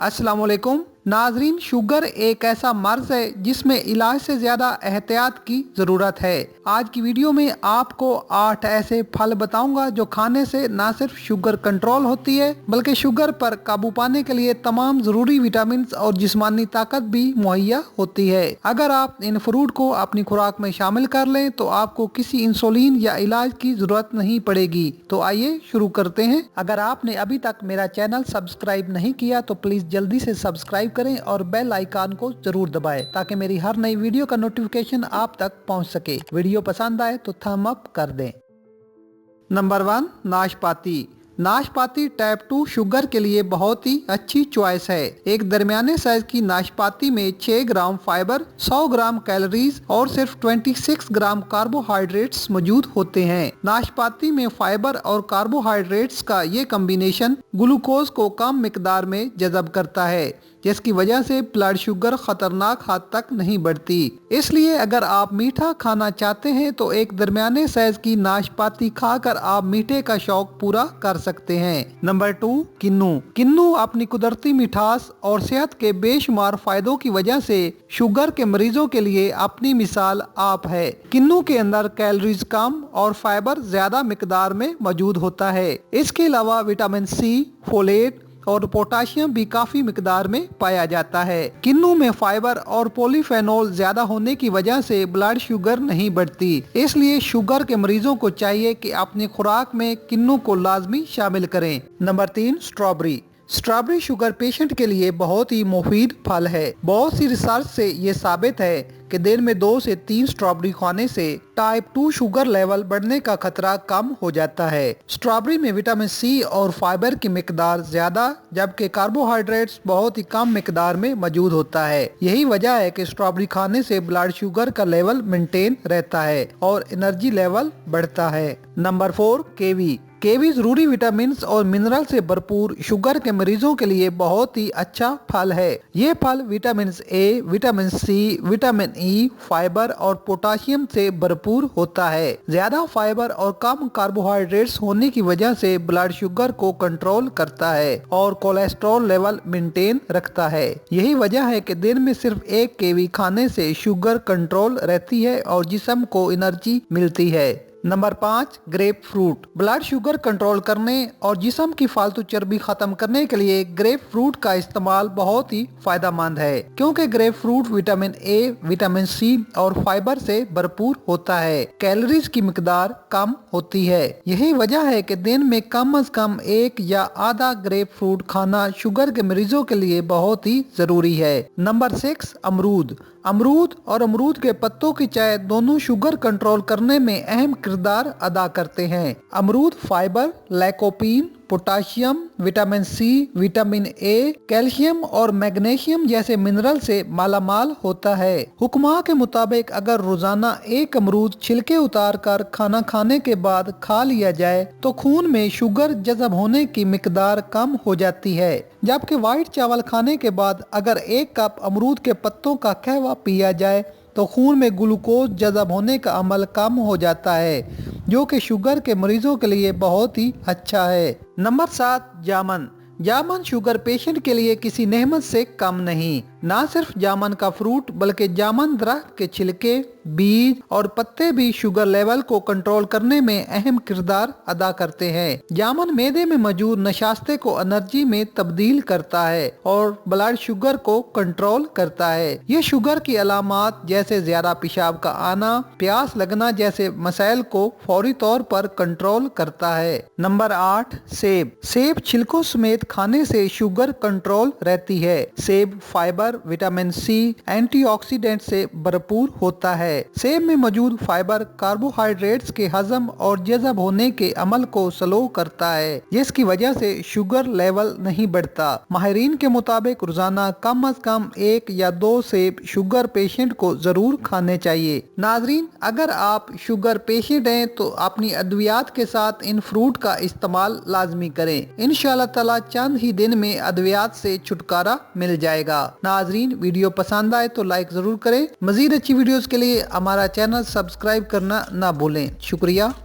अस्सलाम वालेकुम नाजरीन, शुगर एक ऐसा मर्ज है जिसमें इलाज से ज्यादा एहतियात की जरूरत है। आज की वीडियो में आपको 8 ऐसे फल बताऊंगा जो खाने से न सिर्फ शुगर कंट्रोल होती है बल्कि शुगर पर काबू पाने के लिए तमाम जरूरी विटामिन और जिस्मानी ताकत भी मुहैया होती है। अगर आप इन फ्रूट को अपनी खुराक में शामिल कर लें तो आपको किसी इंसुलिन या इलाज की जरूरत नहीं पड़ेगी। तो आइए शुरू करते हैं। अगर आपने अभी तक मेरा चैनल सब्सक्राइब नहीं किया तो प्लीज जल्दी से सब्सक्राइब करें और बेल आइकन को जरूर दबाएं ताकि मेरी हर नई वीडियो का नोटिफिकेशन आप तक पहुंच सके। वीडियो पसंद आए तो थम अप कर दें। नंबर 1, नाशपाती। नाशपाती टाइप 2 शुगर के लिए बहुत ही अच्छी चॉइस है। एक दरमियाने साइज की नाशपाती में 6 ग्राम फाइबर, 100 ग्राम कैलोरीज और सिर्फ 26 ग्राम कार्बोहाइड्रेट्स मौजूद होते हैं। नाशपाती में फाइबर और कार्बोहाइड्रेट्स का ये कॉम्बिनेशन ग्लूकोज को कम मिकदार में जज़ब करता है, जिसकी वजह से ब्लड शुगर खतरनाक हद तक नहीं बढ़ती। इसलिए अगर आप मीठा खाना चाहते हैं तो एक दरमियाने साइज की नाशपाती खाकर आप मीठे का शौक पूरा कर सकते हैं। नंबर 2, किन्नू। किन्नू अपनी कुदरती मिठास और सेहत के बेशुमार फायदों की वजह से शुगर के मरीजों के लिए अपनी मिसाल आप है। किन्नू के अंदर कैलोरीज कम और फाइबर ज्यादा मिकदार में मौजूद होता है। इसके अलावा विटामिन सी, फोलेट और पोटाशियम भी काफी मिकदार में पाया जाता है। किन्नू में फाइबर और पॉलीफेनोल ज्यादा होने की वजह से ब्लड शुगर नहीं बढ़ती। इसलिए शुगर के मरीजों को चाहिए कि अपनी खुराक में किन्नू को लाजमी शामिल करें। Number 3, strawberry. Strawberry sugar patient के लिए बहुत ही मुफीद फल है। बहुत सी रिसर्च से ये साबित है कि दिन में 2 से 3 स्ट्रॉबेरी खाने से टाइप 2 शुगर लेवल बढ़ने का खतरा कम हो जाता है। स्ट्रॉबेरी में विटामिन सी और फाइबर की मिकदार ज्यादा जबकि कार्बोहाइड्रेट्स बहुत ही कम मिकदार में मौजूद होता है। यही वजह है कि स्ट्रॉबेरी खाने से ब्लड शुगर का लेवल मेंटेन रहता है और एनर्जी लेवल बढ़ता है। नंबर 4, केवी। केवी जरूरी विटामिन और मिनरल से भरपूर शुगर के मरीजों के लिए बहुत ही अच्छा फल है। ये फल vitamin A, vitamin C, vitamin E, fibre और पोटाशियम से भरपूर होता है। ज्यादा फाइबर और कम कार्बोहाइड्रेट्स होने की वजह से ब्लड शुगर को कंट्रोल करता है और कोलेस्ट्रॉल लेवल मेंटेन रखता है। यही वजह है कि दिन में सिर्फ एक केवी खाने से शुगर कंट्रोल रहती है और जिस्म को एनर्जी मिलती है। Number 5, grep fruit. Blood sugar control करने और जिस्म की फालतू चर्बी खत्म करने के लिए ग्रेप फ्रूट का इस्तेमाल बहुत ही फायदेमंद है, क्योंकि grapefruit vitamin A, vitamin C और फाइबर से भरपूर होता है। कैलोरीज की मिकदार कम होती है। यही वजह है कि दिन में कम से कम 1 या आधा ग्रेप फ्रूट खाना शुगर के मरीजों के लिए बहुत ही जरूरी है। नंबर 6, अमरूद। अमरूद और अमरूद के पत्तों की चाय दोनों शुगर कंट्रोल करने में अहम किरदार अदा करते हैं। अमरूद fibre, lycopene, potassium, vitamin C, vitamin A, calcium और मैग्नीशियम जैसे मिनरल से मालामाल होता है। हुक्मा के मुताबिक अगर रोजाना एक अमरूद छिलके उतार कर खाना खाने के बाद खा लिया जाए तो खून में शुगर जज़ब होने की मिकदार कम हो जाती है, जबकि व्हाइट चावल खाने के बाद अगर 1 कप अमरूद के पत्तों का कहवा पिया जाए तो खून में ग्लूकोज जज़ब होने का अमल कम हो जाता है, जो कि शुगर के मरीजों के लिए बहुत ही अच्छा है। नंबर 7, जामुन। जामुन शुगर पेशेंट के लिए किसी नेमत से कम नहीं। ना सिर्फ जामुन का फ्रूट बल्कि जामुन दरख्त के छिलके, बीज और पत्ते भी शुगर लेवल को कंट्रोल करने में अहम किरदार अदा करते हैं। जामुन मैदे में मौजूद नशास्ते को एनर्जी में तब्दील करता है और ब्लड शुगर को कंट्रोल करता है। ये शुगर की अलामात जैसे ज्यादा पेशाब का आना, प्यास लगना जैसे मसाइल को फौरी तौर पर कंट्रोल करता है। नंबर 8, सेब। सेब छिलकों समेत खाने से शुगर कंट्रोल रहती है। सेब फाइबर, विटामिन सी, एंटीऑक्सीडेंट से भरपूर होता है। सेब में मौजूद फाइबर कार्बोहाइड्रेट्स के हजम और जज़ब होने के अमल को स्लो करता है, जिसकी वजह से शुगर लेवल नहीं बढ़ता। माहिरीन के मुताबिक रोजाना कम से कम 1 या 2 सेब शुगर पेशेंट को जरूर खाने चाहिए। नाजरीन, अगर आप शुगर पेशेंट हैं तो अपनी अद्वियात के साथ इन फ्रूट का इस्तेमाल लाजमी करें। इंशाअल्लाह ताला चंद ही दिन में अद्वियात से छुटकारा मिल जाएगा। नाजरीन, वीडियो पसंद आए तो लाइक जरूर करें। मजीद अच्छी वीडियोस के लिए हमारा चैनल सब्सक्राइब करना ना भूलें। शुक्रिया।